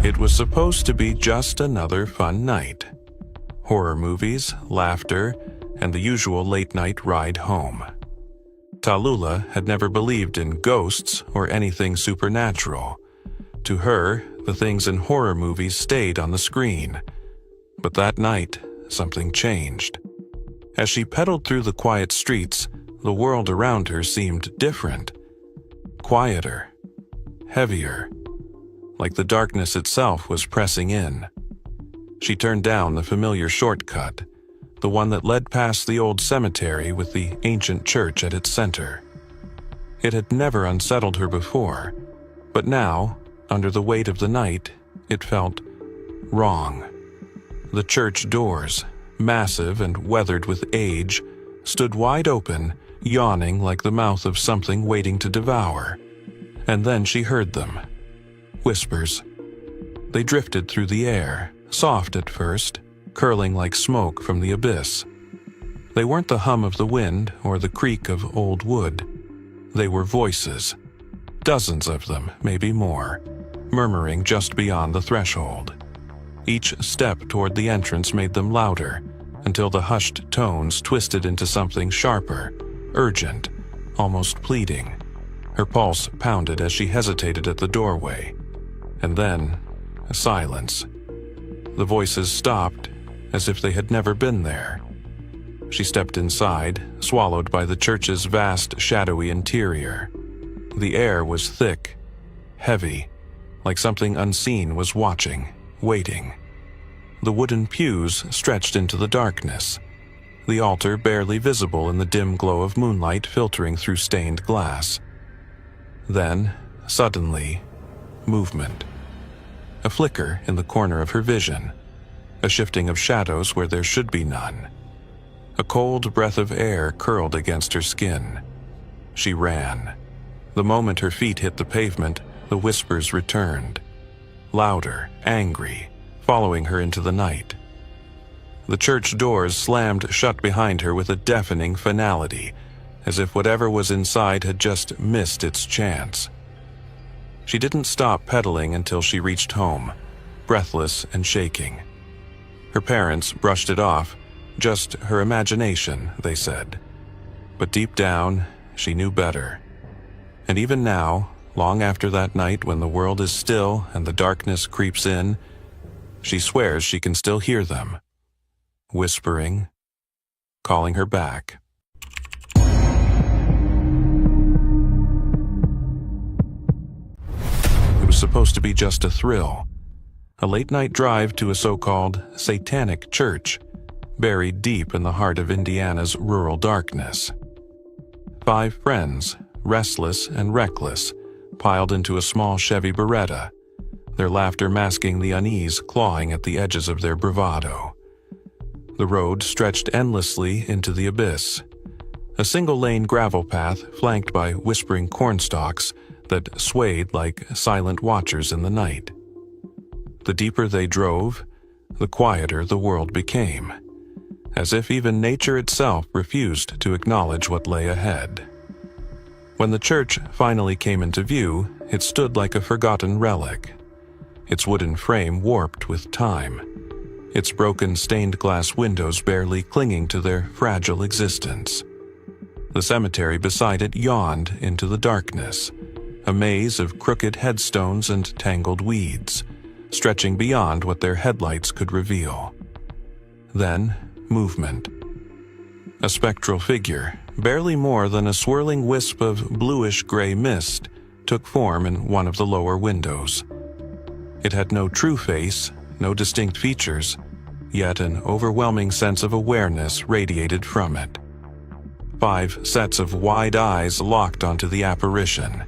It was supposed to be just another fun night. Horror movies, laughter, and the usual late-night ride home. Tallulah had never believed in ghosts or anything supernatural. To her, the things in horror movies stayed on the screen. But that night, something changed. As she pedaled through the quiet streets, the world around her seemed different. Quieter. Heavier. Like the darkness itself was pressing in. She turned down the familiar shortcut, the one that led past the old cemetery with the ancient church at its center. It had never unsettled her before, but now, under the weight of the night, it felt wrong. The church doors, massive and weathered with age, stood wide open, yawning like the mouth of something waiting to devour. And then she heard them. Whispers. They drifted through the air, soft at first, curling like smoke from the abyss. They weren't the hum of the wind or the creak of old wood. They were voices. Dozens of them, maybe more, murmuring just beyond the threshold. Each step toward the entrance made them louder, until the hushed tones twisted into something sharper, urgent, almost pleading. Her pulse pounded as she hesitated at the doorway. And then, a silence. The voices stopped, as if they had never been there. She stepped inside, swallowed by the church's vast, shadowy interior. The air was thick, heavy, like something unseen was watching, waiting. The wooden pews stretched into the darkness, the altar barely visible in the dim glow of moonlight filtering through stained glass. Then, suddenly, movement. A flicker in the corner of her vision, a shifting of shadows where there should be none. A cold breath of air curled against her skin. She ran. The moment her feet hit the pavement, the whispers returned. Louder, angry, following her into the night. The church doors slammed shut behind her with a deafening finality, as if whatever was inside had just missed its chance. She didn't stop pedaling until she reached home, breathless and shaking. Her parents brushed it off, just her imagination, they said. But deep down, she knew better. And even now, long after that night when the world is still and the darkness creeps in, she swears she can still hear them, whispering, calling her back. It was supposed to be just a thrill. A late-night drive to a so-called satanic church, buried deep in the heart of Indiana's rural darkness. 5 friends, restless and reckless, piled into a small Chevy Beretta, their laughter masking the unease clawing at the edges of their bravado. The road stretched endlessly into the abyss, a single-lane gravel path flanked by whispering cornstalks that swayed like silent watchers in the night. The deeper they drove, the quieter the world became, as if even nature itself refused to acknowledge what lay ahead. When the church finally came into view, it stood like a forgotten relic, its wooden frame warped with time, its broken stained glass windows barely clinging to their fragile existence. The cemetery beside it yawned into the darkness, a maze of crooked headstones and tangled weeds, stretching beyond what their headlights could reveal. Then, movement. A spectral figure, barely more than a swirling wisp of bluish-gray mist, took form in one of the lower windows. It had no true face, no distinct features, yet an overwhelming sense of awareness radiated from it. 5 sets of wide eyes locked onto the apparition,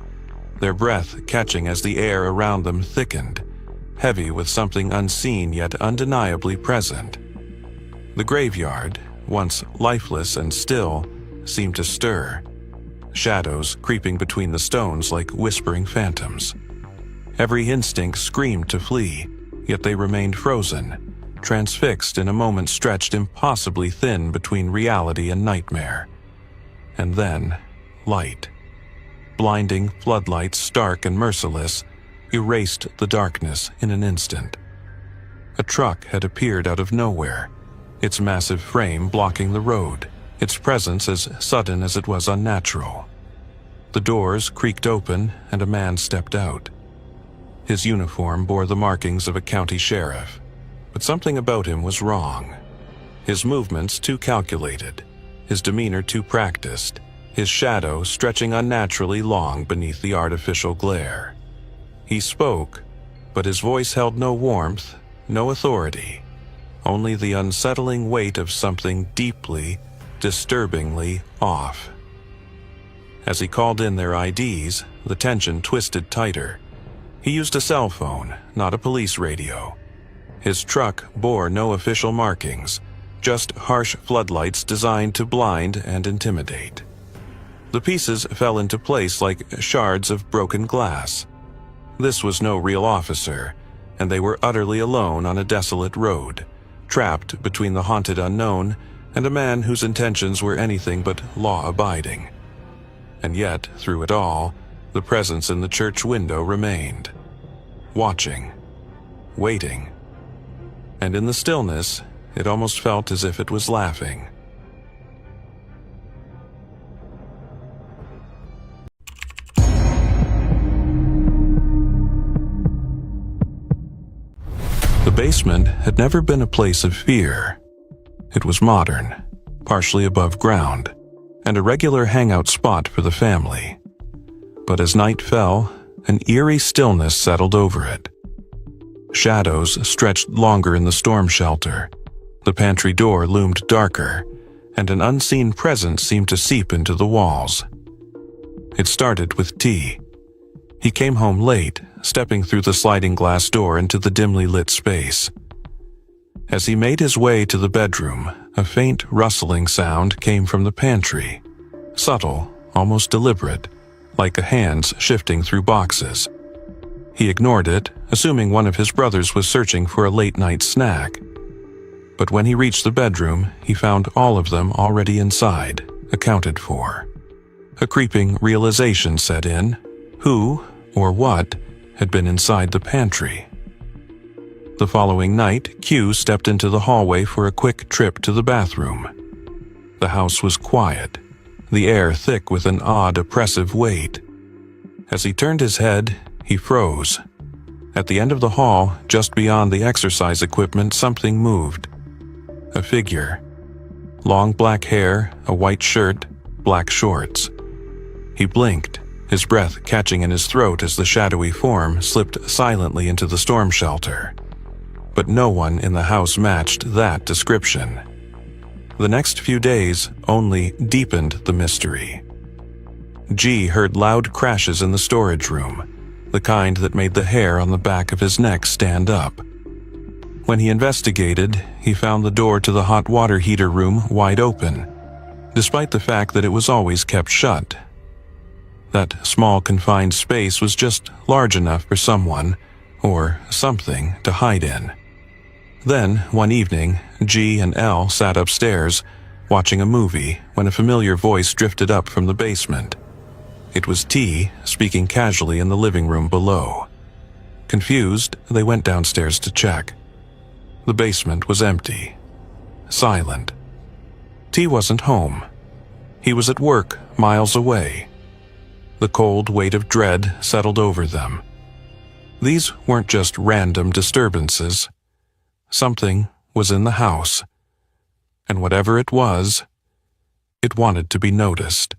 their breath catching as the air around them thickened, heavy with something unseen yet undeniably present. The graveyard, once lifeless and still, seemed to stir, shadows creeping between the stones like whispering phantoms. Every instinct screamed to flee, yet they remained frozen, transfixed in a moment stretched impossibly thin between reality and nightmare. And then, light. Blinding floodlights, stark and merciless, erased the darkness in an instant. A truck had appeared out of nowhere, its massive frame blocking the road, its presence as sudden as it was unnatural. The doors creaked open and a man stepped out. His uniform bore the markings of a county sheriff, but something about him was wrong. His movements too calculated, his demeanor too practiced, his shadow stretching unnaturally long beneath the artificial glare. He spoke, but his voice held no warmth, no authority, only the unsettling weight of something deeply, disturbingly off. As he called in their IDs, the tension twisted tighter. He used a cell phone, not a police radio. His truck bore no official markings, just harsh floodlights designed to blind and intimidate. The pieces fell into place like shards of broken glass. This was no real officer, and they were utterly alone on a desolate road, trapped between the haunted unknown and a man whose intentions were anything but law-abiding. And yet, through it all, the presence in the church window remained, watching, waiting. And in the stillness, it almost felt as if it was laughing. The basement had never been a place of fear. It was modern, partially above ground, and a regular hangout spot for the family. But as night fell, an eerie stillness settled over it. Shadows stretched longer in the storm shelter. The pantry door loomed darker, and an unseen presence seemed to seep into the walls. It started with T. He came home late, stepping through the sliding glass door into the dimly lit space. As he made his way to the bedroom, a faint rustling sound came from the pantry, subtle, almost deliberate, like a hands shifting through boxes. He ignored it, assuming one of his brothers was searching for a late-night snack. But when he reached the bedroom, he found all of them already inside, accounted for. A creeping realization set in. Who, or what, had been inside the pantry? The following night, Q stepped into the hallway for a quick trip to the bathroom. The house was quiet, the air thick with an odd, oppressive weight. As he turned his head, he froze. At the end of the hall, just beyond the exercise equipment, something moved. A figure. Long black hair, a white shirt, black shorts. He blinked, his breath catching in his throat as the shadowy form slipped silently into the storm shelter. But no one in the house matched that description. The next few days only deepened the mystery. G heard loud crashes in the storage room, the kind that made the hair on the back of his neck stand up. When he investigated, he found the door to the hot water heater room wide open, despite the fact that it was always kept shut. That small confined space was just large enough for someone, or something, to hide in. Then, one evening, G and L sat upstairs, watching a movie, when a familiar voice drifted up from the basement. It was T, speaking casually in the living room below. Confused, they went downstairs to check. The basement was empty, silent. T wasn't home. He was at work, miles away. The cold weight of dread settled over them. These weren't just random disturbances. Something was in the house, and whatever it was, it wanted to be noticed.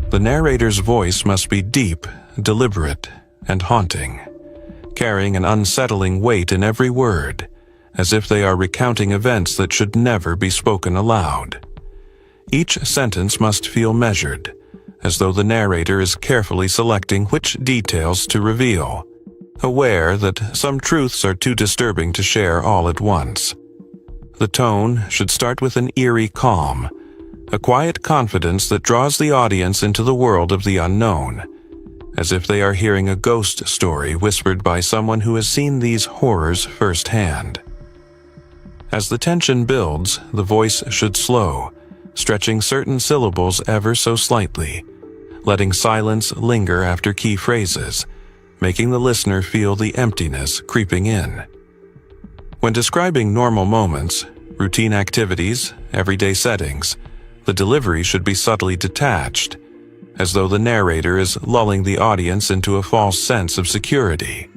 The narrator's voice must be deep, deliberate, and haunting, carrying an unsettling weight in every word, as if they are recounting events that should never be spoken aloud. Each sentence must feel measured, as though the narrator is carefully selecting which details to reveal, aware that some truths are too disturbing to share all at once. The tone should start with an eerie calm, a quiet confidence that draws the audience into the world of the unknown, as if they are hearing a ghost story whispered by someone who has seen these horrors firsthand. As the tension builds, the voice should slow, stretching certain syllables ever so slightly, letting silence linger after key phrases, making the listener feel the emptiness creeping in. When describing normal moments, routine activities, everyday settings, the delivery should be subtly detached, as though the narrator is lulling the audience into a false sense of security.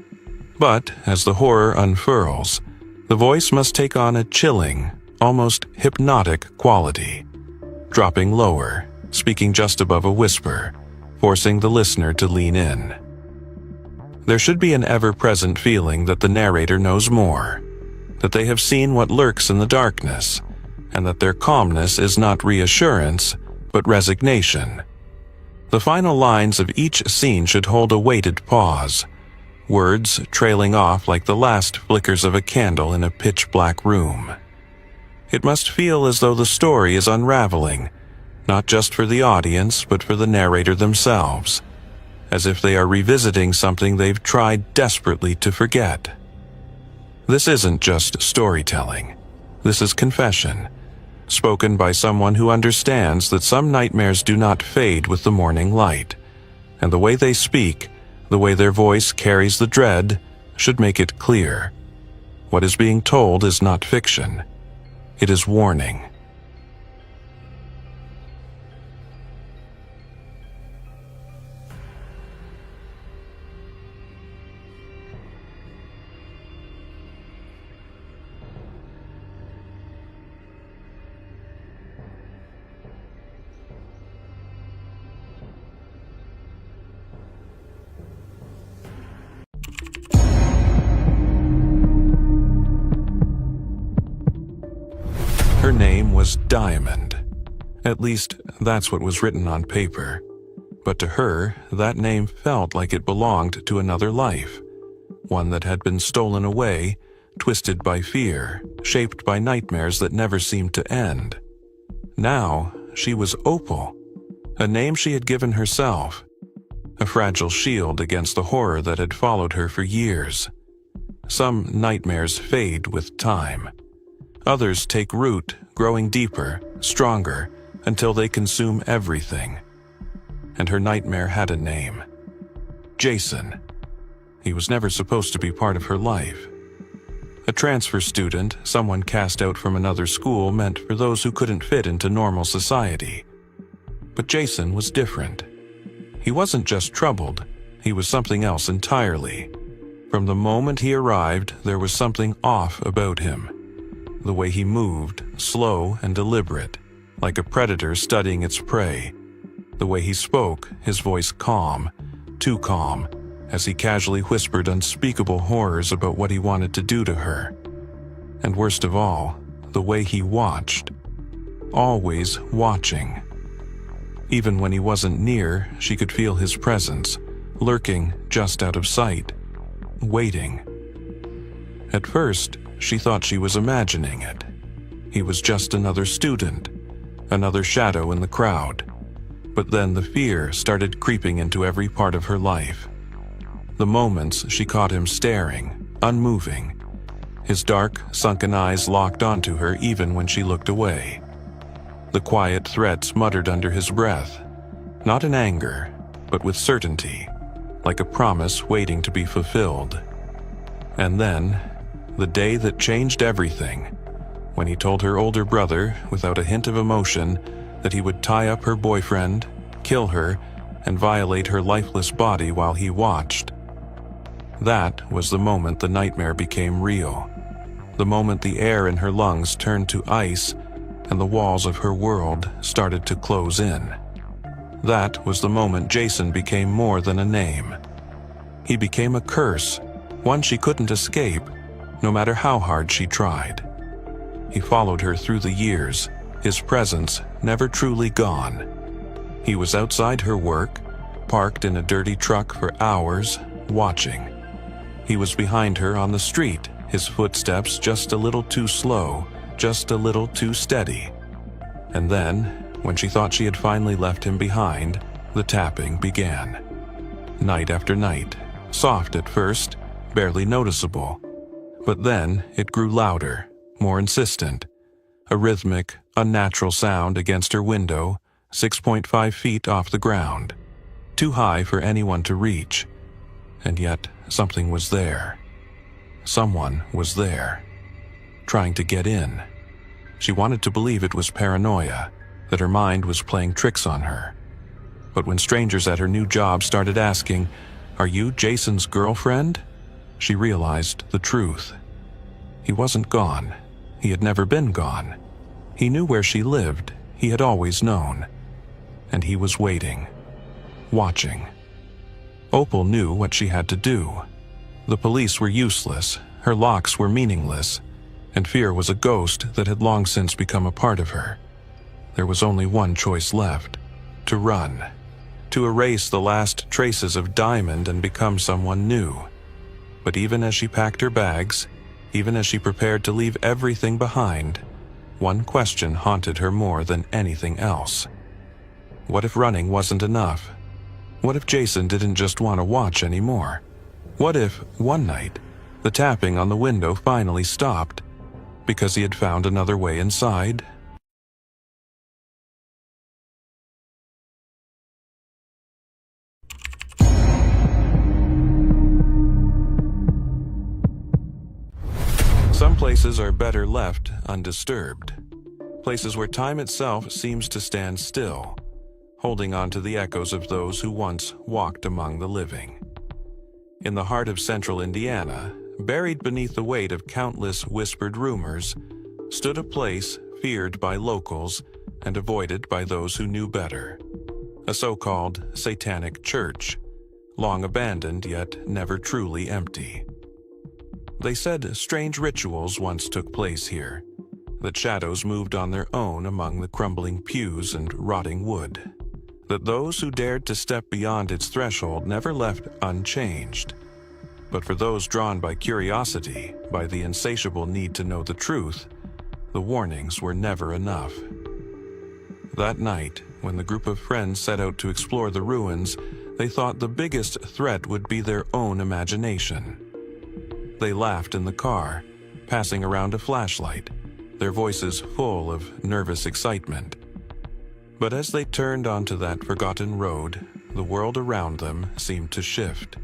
But as the horror unfurls, the voice must take on a chilling, almost hypnotic quality, dropping lower, speaking just above a whisper, forcing the listener to lean in. There should be an ever-present feeling that the narrator knows more, that they have seen what lurks in the darkness, and that their calmness is not reassurance, but resignation. The final lines of each scene should hold a weighted pause, words trailing off like the last flickers of a candle in a pitch-black room. It must feel as though the story is unraveling, not just for the audience but for the narrator themselves, as if they are revisiting something they've tried desperately to forget. This isn't just storytelling. This is confession, spoken by someone who understands that some nightmares do not fade with the morning light, and the way they speak, the way their voice carries the dread, should make it clear. What is being told is not fiction. It is warning. Her name was Diamond. At least, that's what was written on paper. But to her, that name felt like it belonged to another life, one that had been stolen away, twisted by fear, shaped by nightmares that never seemed to end. Now, she was Opal, a name she had given herself, a fragile shield against the horror that had followed her for years. Some nightmares fade with time. Others take root, growing deeper, stronger, until they consume everything. And her nightmare had a name. Jason. He was never supposed to be part of her life. A transfer student, someone cast out from another school, meant for those who couldn't fit into normal society. But Jason was different. He wasn't just troubled, he was something else entirely. From the moment he arrived, there was something off about him. The way he moved, slow and deliberate, like a predator studying its prey. The way he spoke, his voice calm, too calm, as he casually whispered unspeakable horrors about what he wanted to do to her. And worst of all, the way he watched. Always watching. Even when he wasn't near, she could feel his presence, lurking just out of sight, waiting. At first, she thought she was imagining it. He was just another student, another shadow in the crowd. But then the fear started creeping into every part of her life. The moments she caught him staring, unmoving, his dark, sunken eyes locked onto her even when she looked away. The quiet threats muttered under his breath, not in anger, but with certainty, like a promise waiting to be fulfilled. And then, the day that changed everything, when he told her older brother, without a hint of emotion, that he would tie up her boyfriend, kill her, and violate her lifeless body while he watched. That was the moment the nightmare became real. The moment the air in her lungs turned to ice and the walls of her world started to close in. That was the moment Jason became more than a name. He became a curse, one she couldn't escape, no matter how hard she tried. He followed her through the years, his presence never truly gone. He was outside her work, parked in a dirty truck for hours, watching. He was behind her on the street, his footsteps just a little too slow, just a little too steady. And then, when she thought she had finally left him behind, the tapping began. Night after night, soft at first, barely noticeable. But then it grew louder, more insistent, a rhythmic, unnatural sound against her window, 6.5 feet off the ground, too high for anyone to reach. And yet, something was there. Someone was there, trying to get in. She wanted to believe it was paranoia, that her mind was playing tricks on her. But when strangers at her new job started asking, "Are you Jason's girlfriend?" she realized the truth. He wasn't gone. He had never been gone. He knew where she lived. He had always known. And he was waiting, watching. Opal knew what she had to do. The police were useless, her locks were meaningless, and fear was a ghost that had long since become a part of her. There was only one choice left: to run, to erase the last traces of Diamond and become someone new. But even as she packed her bags, even as she prepared to leave everything behind, one question haunted her more than anything else. What if running wasn't enough? What if Jason didn't just want to watch anymore? What if, one night, the tapping on the window finally stopped because he had found another way inside? Some places are better left undisturbed. Places where time itself seems to stand still, holding on to the echoes of those who once walked among the living. In the heart of central Indiana, buried beneath the weight of countless whispered rumors, stood a place feared by locals and avoided by those who knew better. A so-called satanic church, long abandoned yet never truly empty. They said strange rituals once took place here, that shadows moved on their own among the crumbling pews and rotting wood, that those who dared to step beyond its threshold never left unchanged. But for those drawn by curiosity, by the insatiable need to know the truth, the warnings were never enough. That night, when the group of friends set out to explore the ruins, they thought the biggest threat would be their own imagination. They laughed in the car, passing around a flashlight, their voices full of nervous excitement. But as they turned onto that forgotten road, the world around them seemed to shift.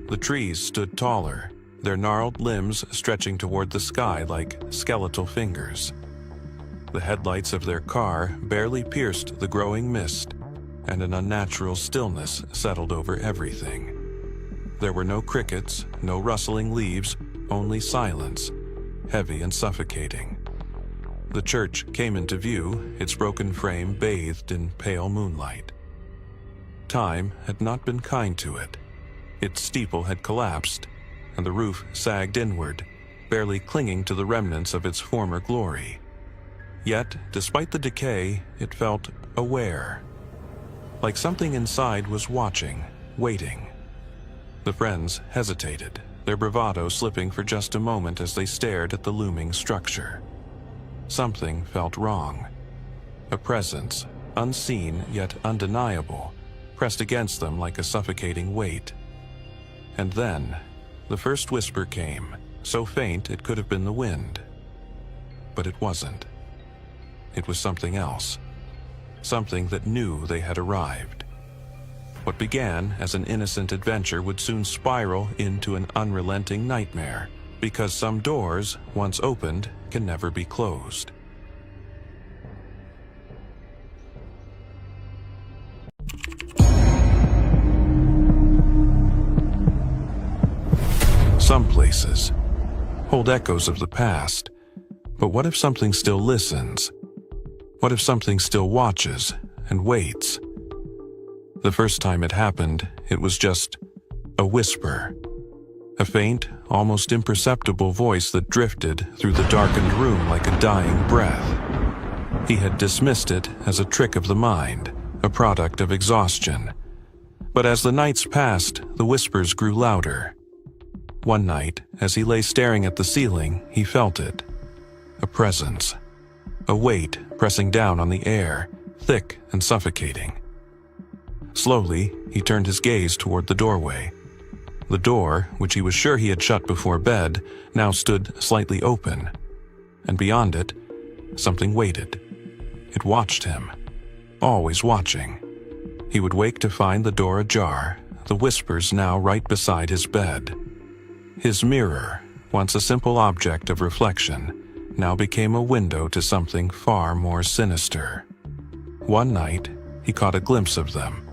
The trees stood taller, their gnarled limbs stretching toward the sky like skeletal fingers. The headlights of their car barely pierced the growing mist, and an unnatural stillness settled over everything. There were no crickets, no rustling leaves, only silence, heavy and suffocating. The church came into view, its broken frame bathed in pale moonlight. Time had not been kind to it. Its steeple had collapsed, and the roof sagged inward, barely clinging to the remnants of its former glory. Yet, despite the decay, it felt aware, like something inside was watching, waiting. The friends hesitated, their bravado slipping for just a moment as they stared at the looming structure. Something felt wrong. A presence, unseen yet undeniable, pressed against them like a suffocating weight. And then, the first whisper came, so faint it could have been the wind. But it wasn't. It was something else. Something that knew they had arrived. What began as an innocent adventure would soon spiral into an unrelenting nightmare, because some doors, once opened, can never be closed. Some places hold echoes of the past, but what if something still listens? What if something still watches and waits? The first time it happened, it was just a whisper. A faint, almost imperceptible voice that drifted through the darkened room like a dying breath. He had dismissed it as a trick of the mind, a product of exhaustion. But as the nights passed, the whispers grew louder. One night, as he lay staring at the ceiling, he felt it. A presence. A weight pressing down on the air, thick and suffocating. Slowly, he turned his gaze toward the doorway. The door, which he was sure he had shut before bed, now stood slightly open, and beyond it, something waited. It watched him, always watching. He would wake to find the door ajar, the whispers now right beside his bed. His mirror, once a simple object of reflection, now became a window to something far more sinister. One night, he caught a glimpse of them.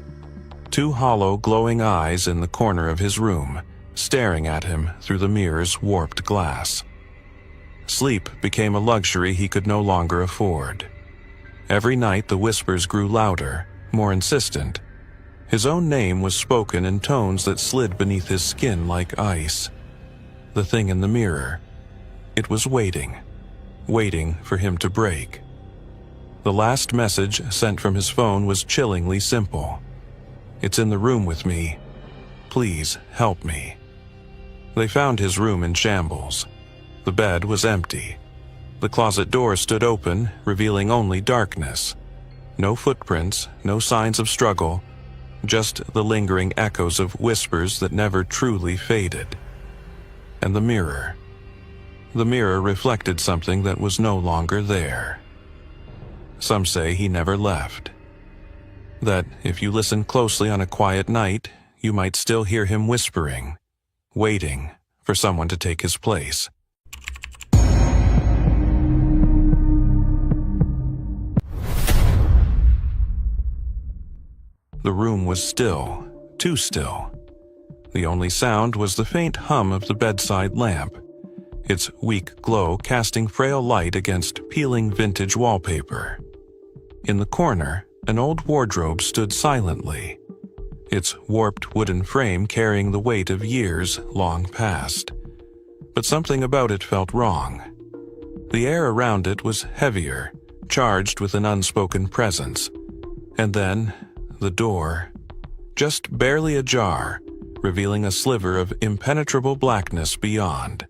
Two hollow, glowing eyes in the corner of his room, staring at him through the mirror's warped glass. Sleep became a luxury he could no longer afford. Every night the whispers grew louder, more insistent. His own name was spoken in tones that slid beneath his skin like ice. The thing in the mirror, it was waiting for him to break. The last message sent from his phone was chillingly simple. "It's in the room with me. Please help me." They found his room in shambles. The bed was empty. The closet door stood open, revealing only darkness. No footprints, no signs of struggle, just the lingering echoes of whispers that never truly faded. And the mirror. The mirror reflected something that was no longer there. Some say he never left. That if you listen closely on a quiet night, you might still hear him whispering, waiting for someone to take his place. The room was still, too still. The only sound was the faint hum of the bedside lamp, its weak glow casting frail light against peeling vintage wallpaper. In the corner, an old wardrobe stood silently, its warped wooden frame carrying the weight of years long past. But something about it felt wrong. The air around it was heavier, charged with an unspoken presence. And then, the door, just barely ajar, revealing a sliver of impenetrable blackness beyond.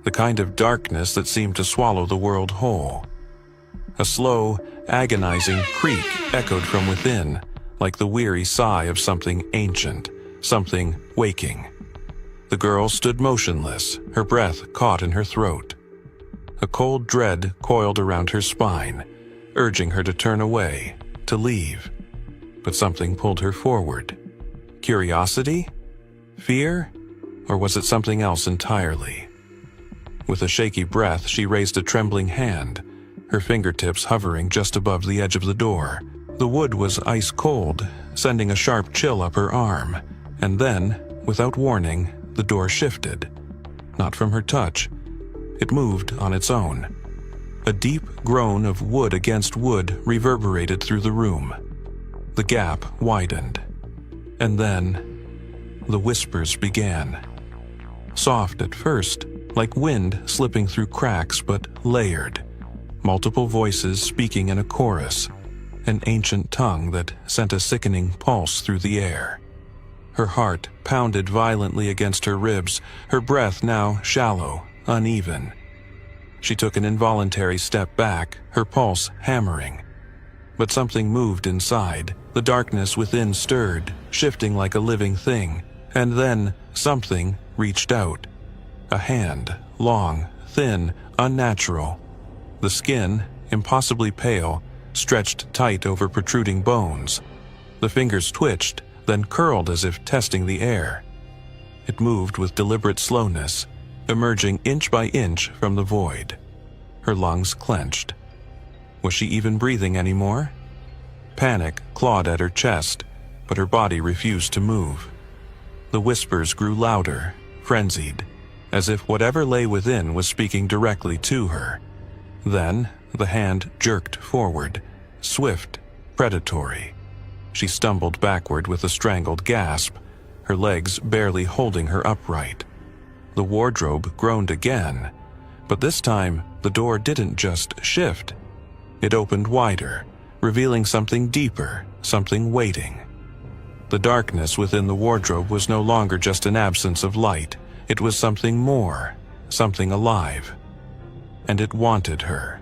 The kind of darkness that seemed to swallow the world whole. A slow, agonizing creak echoed from within, like the weary sigh of something ancient, something waking. The girl stood motionless, her breath caught in her throat. A cold dread coiled around her spine, urging her to turn away, to leave. But something pulled her forward. Curiosity? Fear? Or was it something else entirely? With a shaky breath, she raised a trembling hand, her fingertips hovering just above the edge of the door. The wood was ice cold, sending a sharp chill up her arm, and then, without warning, the door shifted. Not from her touch. It moved on its own. A deep groan of wood against wood reverberated through the room. The gap widened. And then, the whispers began. Soft at first, like wind slipping through cracks, but layered. Multiple voices speaking in a chorus, an ancient tongue that sent a sickening pulse through the air. Her heart pounded violently against her ribs, her breath now shallow, uneven. She took an involuntary step back, her pulse hammering. But something moved inside. The darkness within stirred, shifting like a living thing, and then something reached out. A hand, long, thin, unnatural. The skin, impossibly pale, stretched tight over protruding bones. The fingers twitched, then curled as if testing the air. It moved with deliberate slowness, emerging inch by inch from the void. Her lungs clenched. Was she even breathing anymore? Panic clawed at her chest, but her body refused to move. The whispers grew louder, frenzied, as if whatever lay within was speaking directly to her. Then, the hand jerked forward, swift, predatory. She stumbled backward with a strangled gasp, her legs barely holding her upright. The wardrobe groaned again, but this time the door didn't just shift. It opened wider, revealing something deeper, something waiting. The darkness within the wardrobe was no longer just an absence of light. It was something more, something alive. And it wanted her.